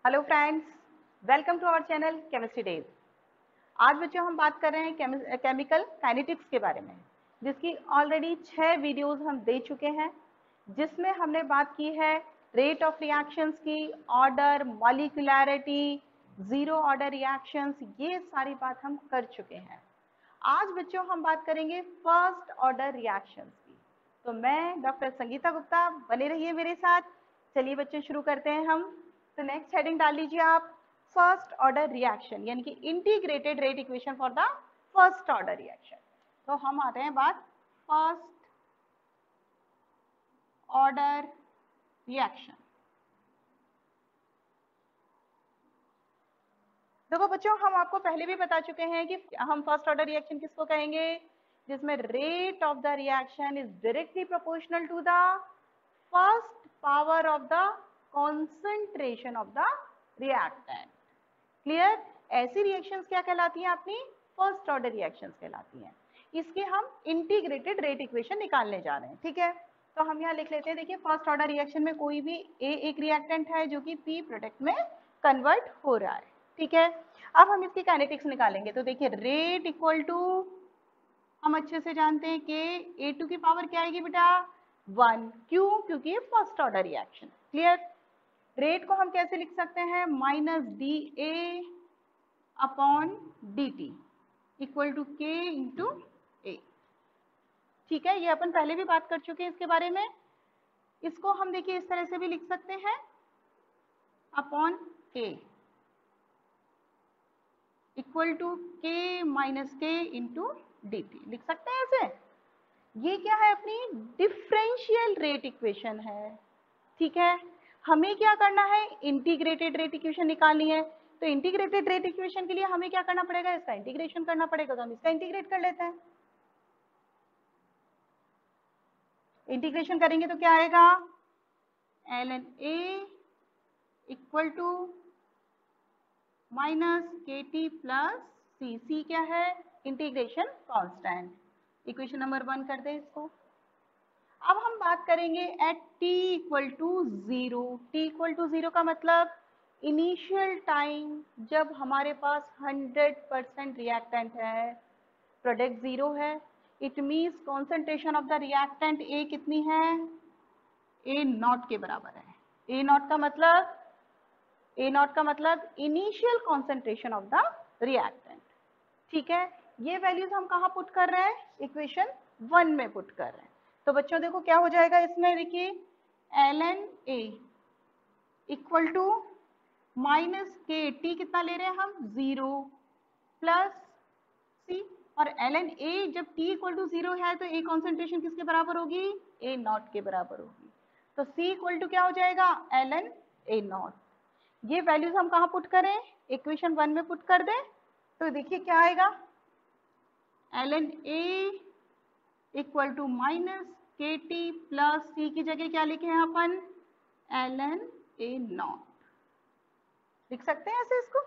Hello friends, welcome to our channel chemistry days. आज बच्चों हम बात कर रहे हैं केमिकल काइनेटिक्स के बारे में, जिसकी ऑलरेडी 6 वीडियोस हम दे चुके हैं, जिसमें हमने बात की है रेट ऑफ रिएक्शंस की, ऑर्डर, मॉलिक्यूलैरिटी, जीरो ऑर्डर रिएक्शंस, ये सारी बात हम कर चुके हैं। आज बच्चों हम बात करेंगे फर्स्ट ऑर्डर रिएक्शंस की। तो मैं डॉक्टर संगीता गुप्ता, बने रहिए मेरे साथ। चलिए बच्चों शुरू करते हैं हम। तो नेक्स्ट हेडिंग डाल लीजिए आप, फर्स्ट ऑर्डर रिएक्शन, यानी कि integrated rate equation for the first order reaction. तो हम आते हैं बात फर्स्ट ऑर्डर रिएक्शन। देखो बच्चों, हम आपको पहले भी बता चुके हैं कि हम फर्स्ट ऑर्डर रिएक्शन किसको कहेंगे, जिसमें rate of the reaction is directly proportional to the first power of the concentration of the reactant. Clear? ऐसी रिएक्शंस क्या कहलाती हैं अपनी? फर्स्ट ऑर्डर रिएक्शंस कहलाती हैं। इसके हम इंटीग्रेटेड रेट इक्वेशन निकालने जा रहे हैं, ठीक है। तो हम यहाँ लिख लेते हैं, देखिए फर्स्ट ऑर्डर रिएक्शन में कोई भी एक रिएक्टेंट है जो कि पी प्रोडक्ट में कन्वर्ट हो रहा है, ठीक है। अब हम इसकी काइनेटिक्स निकालेंगे। तो देखिए रेट इक्वल टू, हम अच्छे से जानते हैं कि A2 की पावर क्या आएगी बेटा? 1। क्यों? क्योंकि ये first order reaction. Clear? Rate को हम कैसे लिख सकते हैं? Minus D A upon D T equal to K into A. ठीक है, ये अपन पहले भी बात कर चुके हैं इसके बारे में। इसको हम देखिए इस तरह से भी लिख सकते हैं, अपॉन के इक्वल टू के माइनस के इंटू डी टी, लिख सकते हैं ऐसे। ये क्या है? अपनी डिफरेंशियल रेट इक्वेशन है, ठीक है। हमें क्या करना है? इंटीग्रेटेड रेट इक्वेशन निकालनी है। तो इंटीग्रेटेड रेट इक्वेशन के लिए हमें क्या करना पड़ेगा? इसका इंटीग्रेशन करना पड़ेगा। तो हम इसका इंटीग्रेट कर लेते हैं। इंटीग्रेशन करेंगे तो क्या आएगा? ln a equal to minus K T plus C. C क्या है? Integration constant. इक्वेशन नंबर 1 कर दे इसको। अब हम बात करेंगे at t equal to 0। t equal to 0 का मतलब इनिशियल टाइम जब हमारे पास 100% रिएक्टेंट है, प्रोडक्ट 0 है। It means concentration of the reactant A कितनी है? A नॉट के बराबर है। A नॉट का मतलब initial concentration of the reactant, ठीक है। ये वैल्यूज हम कहाँ पुट कर रहे हैं? इक्वेशन 1 में पुट कर रहे हैं। तो बच्चों देखो क्या हो जाएगा इसमें, देखिए ln A equal to minus K T, कितना ले रहे हैं हम? 0 प्लस सी। और ln A जब t इक्वल टू 0 है तो A कॉन्सेंट्रेशन किसके बराबर होगी? A नॉट के बराबर होगी। तो C इक्वल टू क्या हो जाएगा? ln A not. ये वैल्यूज हम कहाँ पुट करें? इक्वेशन 1 में पुट कर दें। तो देखिए क्या आएगा? ln A equal to minus K T plus C की जगह क्या लिखे हैं अपन? ln A not. लिख सकते हैं ऐसे इसको,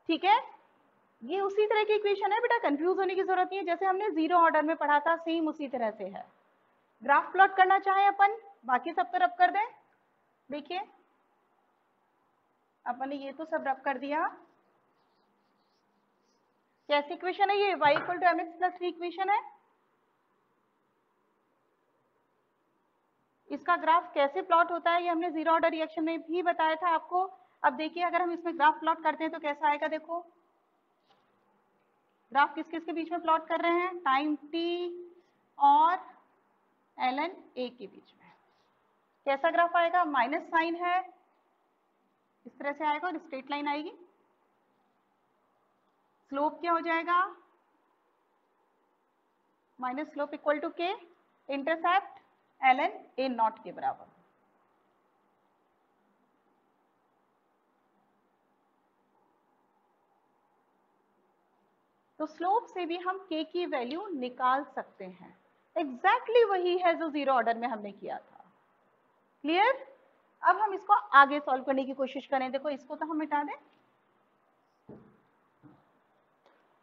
ठीक है। ये उसी तरह की इक्वेशन है बेटा, कंफ्यूज होने की जरूरत नहीं है। जैसे हमने जीरो ऑर्डर में पढ़ा था, सेम उसी तरह से है। ग्राफ प्लॉट करना चाहे अपन, बाकी सब तो रब कर दें। देखिए अपन ने ये तो सब रब कर दिया। कैसी इक्वेशन है ये? y equal to M X plus 3 equation है। इसका ग्राफ कैसे प्लॉट होता है ये हमने जीरो ऑर्डर रिएक्शन में भी बताया था आपको। अब देखिए अगर हम इसमें ग्राफ प्लॉट करते हैं तो कैसा आएगा? देखो ग्राफ किस किस के बीच में प्लॉट कर रहे हैं? टाइम t और ln A के बीच में। कैसा ग्राफ आएगा? माइनस साइन है, इस तरह से आएगा और स्ट्रेट लाइन आएगी। स्लोप क्या हो जाएगा? माइनस स्लोप इक्वल टू के, इंटरसेप्ट ln A नॉट के बराबर। तो स्लोप से भी हम k की वैल्यू निकाल सकते हैं। एग्जैक्टली वही है जो जीरो ऑर्डर में हमने किया था। क्लियर? अब हम इसको आगे सॉल्व करने की कोशिश करें। देखो इसको तो हम मिटा दें,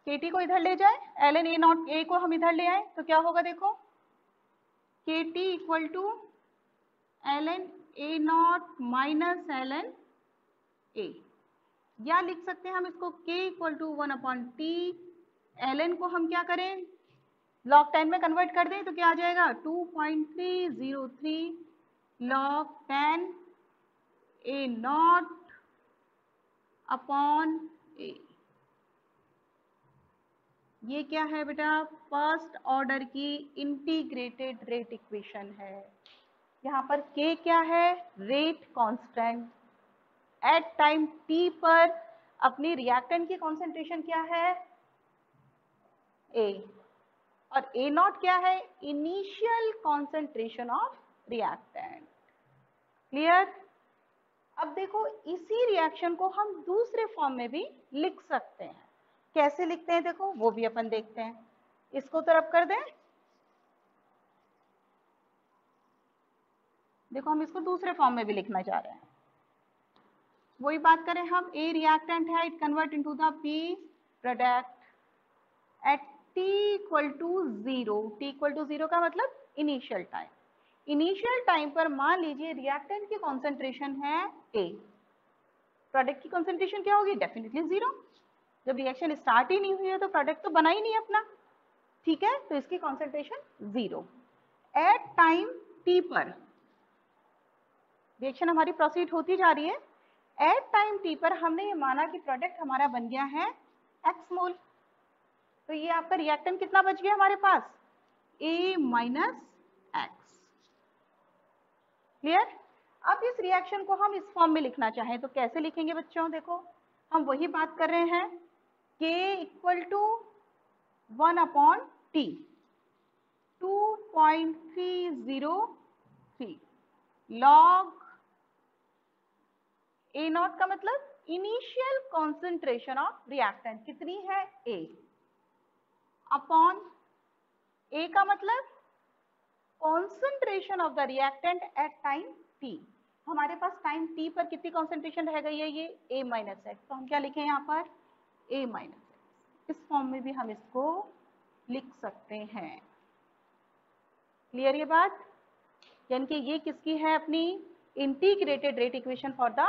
kt को इधर ले जाए, ln A नॉट A को हम इधर ले आए तो क्या होगा? देखो kt equal to ln A not minus ln A, या लिख सकते हैं हम इसको K equal to 1/T। ln को हम क्या करें, log 10 में कन्वर्ट कर दें तो क्या आ जाएगा 2.303 log 10 A not upon A। ये क्या है बेटा, फर्स्ट ऑर्डर की इंटीग्रेटेड रेट इक्वेशन है। यहाँ पर K क्या है, rate constant. At time T पर अपनी रिएक्टेंट की कॉन्सेंट्रेशन क्या है, A, और A नॉट क्या है, initial concentration of reactant. Clear. अब देखो इसी रिएक्शन को हम दूसरे फॉर्म में भी लिख सकते हैं। कैसे लिखते हैं देखो, वो भी अपन देखते हैं। इसको तरफ कर दें, देखो हम इसको दूसरे फॉर्म में भी लिखना चाह रहे हैं। वही बात करें हम, A रिएक्टेंट है, it convert into the P product at T equal to 0। T equal to 0 का मतलब इनिशियल टाइम। इनिशियल टाइम पर मान लीजिए रिएक्टेंट की कॉन्सेंट्रेशन है A, प्रोडक्ट की कॉन्सेंट्रेशन क्या होगी, डेफिनेटली 0। जब रिएक्शन स्टार्ट ही नहीं हुई है तो प्रोडक्ट तो बना ही नहीं अपना, ठीक है, तो इसकी कॉन्सेंट्रेशन 0। एट टाइम T पर रिएक्शन हमारी प्रोसीड होती जा रही है। एट टाइम T पर हमने ये माना कि प्रोडक्ट हमारा बन गया है x मोल, तो ये आपका रिएक्टेंट कितना बच गया हमारे पास, A माइनस एक्स। क्लियर। अब इस रिएक्शन को हम इस फॉर्म में लिखना चाहें तो कैसे लिखेंगे बच्चों, देखो हम वही बात कर रहे हैं, K equal to 1/T 2.303 log A not का मतलब इनिशियल कॉन्सेंट्रेशन ऑफ रिएक्टेंट कितनी है, A, अपॉन A का मतलब concentration of the reactant eight time T। हमारे पास टाइम T पर कितनी कॉन्सेंट्रेशन रह गई है, ये A माइनस एक्स, तो हम क्या लिखें यहाँ पर A माइनस एक्स। इस फॉर्म में भी हम इसको लिख सकते हैं। क्लियर ये बात, यानी कि ये किसकी है, अपनी integrated rate equation for the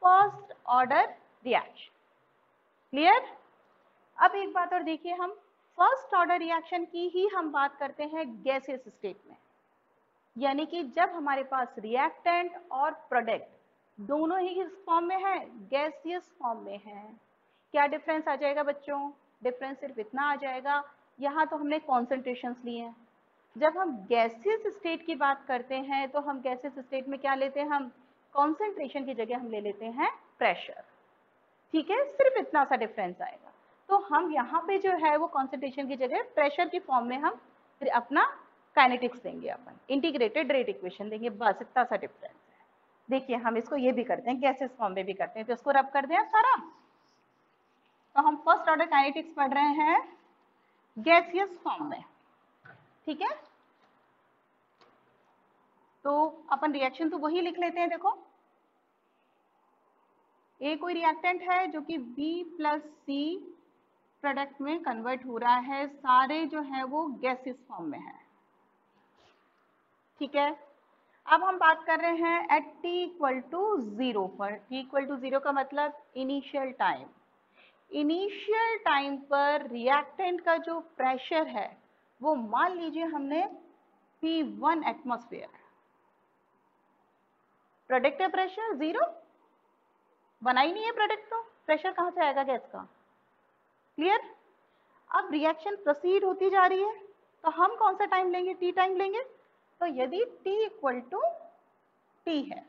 first order reaction. Clear. अब एक बात और देखिए, हम फर्स्ट ऑर्डर रिएक्शन की ही हम बात करते हैं गैसियस स्टेट में, यानी कि जब हमारे पास रिएक्टेंट और प्रोडक्ट दोनों ही किस फॉर्म में है, गैसियस फॉर्म में है। क्या डिफरेंस आ जाएगा बच्चों, डिफरेंस सिर्फ इतना आ जाएगा, यहाँ तो हमने कॉन्सेंट्रेशंस लिए हैं। जब हम गैसियस स्टेट की बात करते हैं तो हम गैसियस स्टेट में क्या लेते हैं, हम कॉन्सेंट्रेशन की जगह हम ले लेते हैं प्रेशर। ठीक है, सिर्फ इतना सा डिफरेंस आएगा। तो हम यहाँ पे जो है वो कॉन्सेंट्रेशन की जगह प्रेशर की फॉर्म में हम अपना काइनेटिक्स देंगे, अपन इंटीग्रेटेड रेट इक्वेशन देंगे, बस इतना सा डिफरेंस है। देखिए हम इसको ये भी करते हैं, गैसेस फॉर्म में भी करते हैं, तो इसको रब कर दें सारा। तो हम फर्स्ट ऑर्डर काइनेटिक्स पढ़ रहे हैं गैसियस फॉर्म में, ठीक है। तो अपन रिएक्शन तो वही लिख लेते हैं, देखो A कोई रिएक्टेंट है जो कि B प्लस C प्रोडक्ट में कन्वर्ट हो रहा है, सारे जो है वो गैसियस फॉर्म में है, ठीक है। अब हम बात कर रहे हैं एट T इक्वल टू 0 पर। T इक्वल टू 0 का मतलब इनिशियल टाइम। इनिशियल टाइम पर रिएक्टेंट का जो प्रेशर है वो मान लीजिए हमने P1 एटमॉस्फेयर, प्रोडक्ट का प्रेशर 0, बना ही नहीं है प्रोडक्ट, तो प्रेशर कहाँ से आएगा गैस का। क्लियर। अब रिएक्शन प्रोसीड होती जा रही है तो हम कौन सा टाइम लेंगे, T टाइम लेंगे। तो यदि T इक्वल टू T है,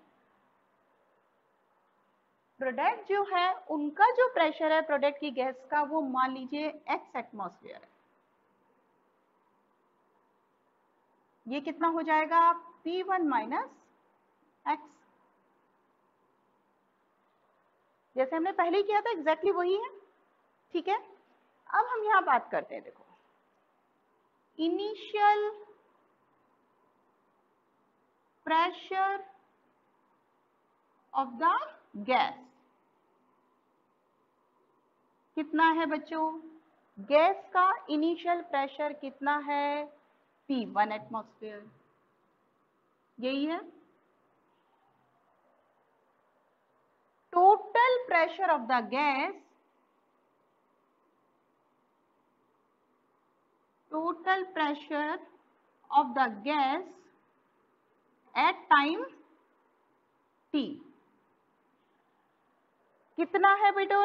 प्रोडक्ट जो है उनका जो प्रेशर है प्रोडक्ट की गैस का वो मान लीजिए x एटमॉस्फेयर है, ये कितना हो जाएगा P1 माइनस एक्स, जैसे हमने पहले ही किया था एग्जैक्टली वही है, ठीक है। अब हम यहां बात करते हैं, देखो initial pressure of the gas कितना है बच्चों, गैस का इनिशियल प्रेशर कितना है, P1 एटमॉस्फेयर, यही है। Total total pressure of the gas, total pressure of the gas at time t. कितना है बेटा?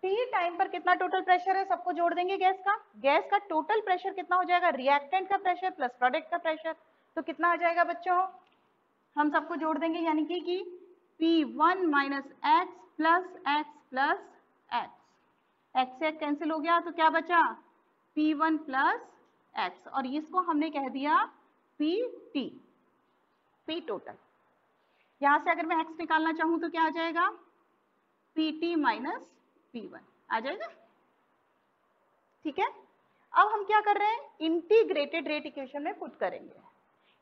t टाइम पर कितना टोटल प्रेशर है, सबको जोड़ देंगे गैस का. गैस का टोटल प्रेशर कितना हो जाएगा? रिएक्टेंट का प्रेशर प्लस प्रोडक्ट का प्रेशर. तो कितना आ जाएगा बच्चों? हम सबको जोड़ देंगे, यानी कि P1 minus x plus x plus x. X से कैंसिल हो गया तो क्या बचा? P1 प्लस एक्स, और इसको हमने कह दिया PT, P टोटल. यहां से अगर मैं एक्स निकालना चाहूं तो क्या आ जाएगा? PT माइनस P1 आ जाएगा. ठीक है. अब हम क्या कर रहे हैं? इंटीग्रेटेड रेट इक्वेशन में पुट करेंगे.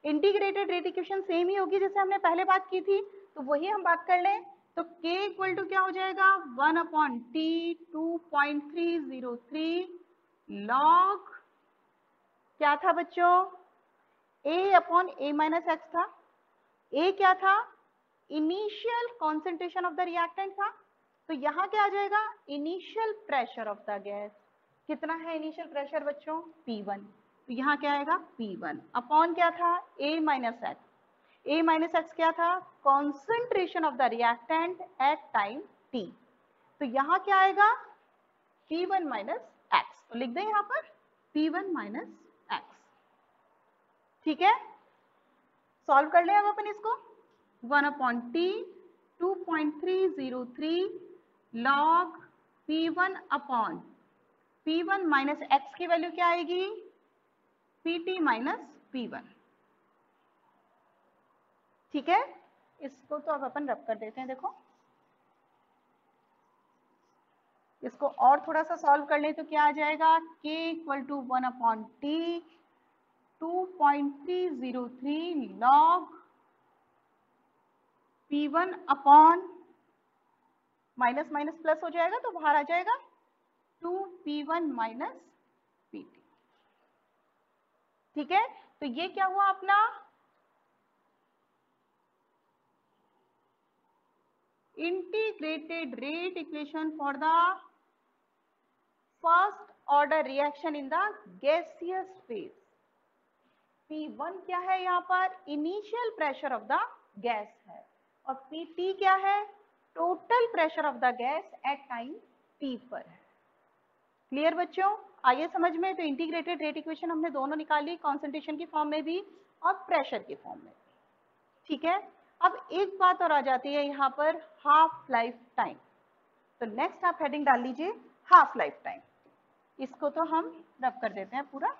इंटीग्रेटेड रेट इक्वेशन सेम ही होगी जैसे हमने पहले बात की थी, तो वही हम बात कर लें. तो K इक्वल टू क्या हो जाएगा? 1/T 2.303 लॉग क्या था बच्चों? A/A माइनस एक्स था. A क्या था? Initial concentration of the reactant था. तो यहाँ क्या आ जाएगा? Initial pressure of the gas. कितना है इनिशियल प्रेशर बच्चों? P1. तो यहाँ क्या आएगा? P1 अपॉन क्या था? A minus x. A minus x क्या था? Concentration of the reactant eight time T. तो यहाँ क्या आएगा? P1 minus x. तो लिख दें यहाँ पर P1 माइनस एक्स. ठीक है. सॉल्व कर लें अब अपन इसको. 1/T 2.303 log P1 upon P1 minus x की वैल्यू क्या आएगी? PT minus P1. ठीक है. इसको तो अब अपन रब कर देते हैं. देखो इसको और थोड़ा सा सॉल्व कर ले तो क्या आ जाएगा? K equal to 1/T 2.303 log P1 upon minus minus plus हो जाएगा तो बाहर आ जाएगा 2P1 माइनस PT. ठीक है. तो ये क्या हुआ अपना? Integrated rate equation for the first order reaction in the gaseous phase. P1 क्या है यहाँ पर? Initial pressure of the gas है, और PT क्या है? Total pressure of the gas at time T पर है. क्लियर बच्चों? आइए समझ में. तो इंटीग्रेटेड रेट इक्वेशन हमने दोनों निकाली, कॉन्सेंट्रेशन की फॉर्म में भी और प्रेशर की फॉर्म में. ठीक है. अब एक बात और आ जाती है यहाँ पर, हाफ लाइफ टाइम. तो नेक्स्ट आप हेडिंग डाल लीजिए हाफ लाइफ टाइम. इसको तो हम रब कर देते हैं पूरा.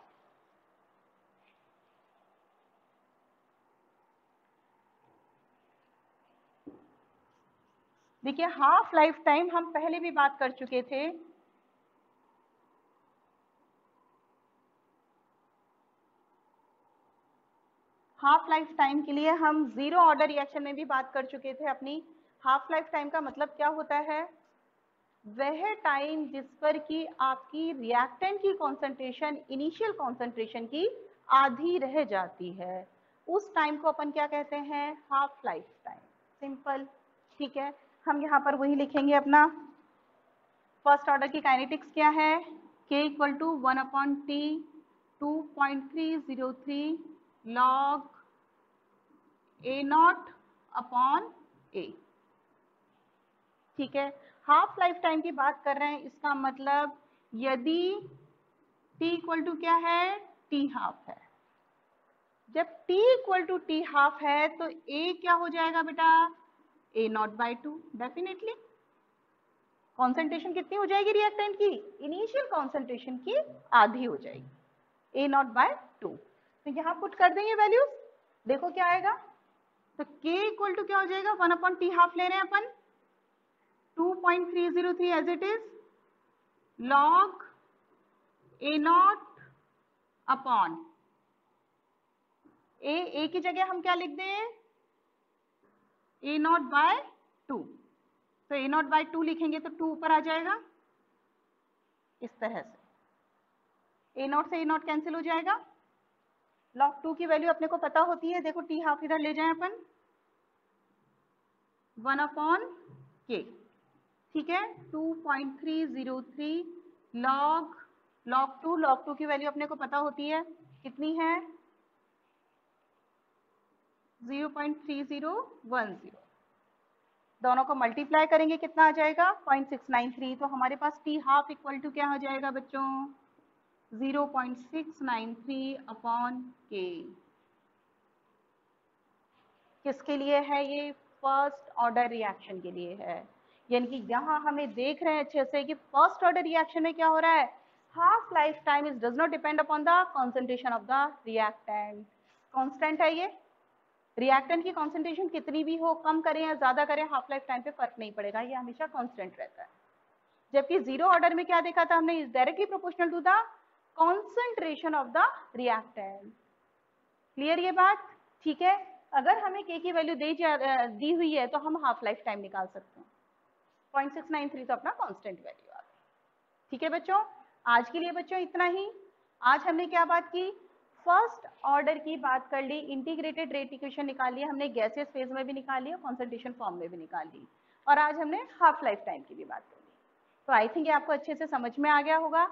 देखिए हाफ लाइफ टाइम हम पहले भी बात कर चुके थे. हाफ लाइफ टाइम के लिए हम जीरो ऑर्डर रिएक्शन में भी बात कर चुके थे अपनी. हाफ लाइफ टाइम का मतलब क्या होता है? वह टाइम जिस पर कि आपकी रिएक्टेंट की कॉन्सेंट्रेशन इनिशियल कॉन्सेंट्रेशन की आधी रह जाती है, उस टाइम को अपन क्या कहते हैं? Half life time. सिंपल. ठीक है. हम यहाँ पर वही लिखेंगे अपना. फर्स्ट ऑर्डर की काइनेटिक्स क्या है? K equal to 1/T 2.303 log A0 upon A. ठीक है. हाफ लाइफ टाइम की बात कर रहे हैं, इसका मतलब यदि T इक्वल टू क्या है? T हाफ है. जब T equal to T half है तो A क्या हो जाएगा बेटा? A0/2. डेफिनेटली कॉन्सेंट्रेशन कितनी हो जाएगी रिएक्टेंट की? इनिशियल कॉन्सेंट्रेशन की आधी हो जाएगी, A0/2. तो यहाँ पुट कर देंगे वैल्यूज. देखो क्या आएगा. तो K इक्वल टू क्या हो जाएगा? 1/T हाफ ले रहे हैं अपन, 2.303 as it is log A0 upon A की जगह हम क्या लिख दें? A0/2. तो A0/2 लिखेंगे तो 2 ऊपर आ जाएगा इस तरह से. A0 से A0 कैंसिल हो जाएगा. लॉग 2 की वैल्यू अपने को पता होती है. देखो T हाफ इधर ले जाएं अपन, 1/K. ठीक है, 2.303 log 2 की वैल्यू अपने को पता होती है कितनी है, 0.3010। दोनों को मल्टीप्लाई करेंगे कितना आ जाएगा 0.693। तो हमारे पास टी हाफ इक्वल टू क्या हो जाएगा बच्चों 0.693 अपॉन के। किसके लिए है ये, फर्स्ट ऑर्डर रिएक्शन के लिए है। यानी कि यहाँ हमें देख रहे हैं अच्छे से कि फर्स्ट ऑर्डर रिएक्शन में क्या हो रहा है, half life time is does not depend upon the concentration of the reactant. Constant है ये, रिएक्टेंट की कॉन्सेंट्रेशन कितनी भी हो, कम करें या ज्यादा करें, हाफ लाइफ टाइम पे फर्क नहीं पड़ेगा, ये हमेशा कांस्टेंट रहता है। जबकि जीरो ऑर्डर में क्या देखा था हमने, is directly proportional to the concentration of the reactant. Clear ये बात, ठीक है। अगर हमें के की वैल्यू दी हुई है तो हम हाफ लाइफ टाइम निकाल सकते हैं। 0.693 तो अपना कांस्टेंट वैल्यू आ गई। ठीक है बच्चों, आज के लिए बच्चों इतना ही। आज हमने क्या बात की, फर्स्ट ऑर्डर की बात कर ली, इंटीग्रेटेड रेट इक्वेशन निकाल लिया हमने, गैसेस फेज में भी निकाल ली और कॉन्सेंट्रेशन फॉर्म में भी निकाल ली, और आज हमने हाफ लाइफ टाइम की भी बात कर ली। तो आई थिंक ये आपको अच्छे से समझ में आ गया होगा।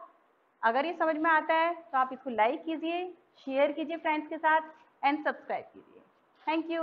अगर ये समझ में आता है तो आप इसको लाइक कीजिए, शेयर कीजिए फ्रेंड्स के साथ एंड सब्सक्राइब कीजिए। Thank you.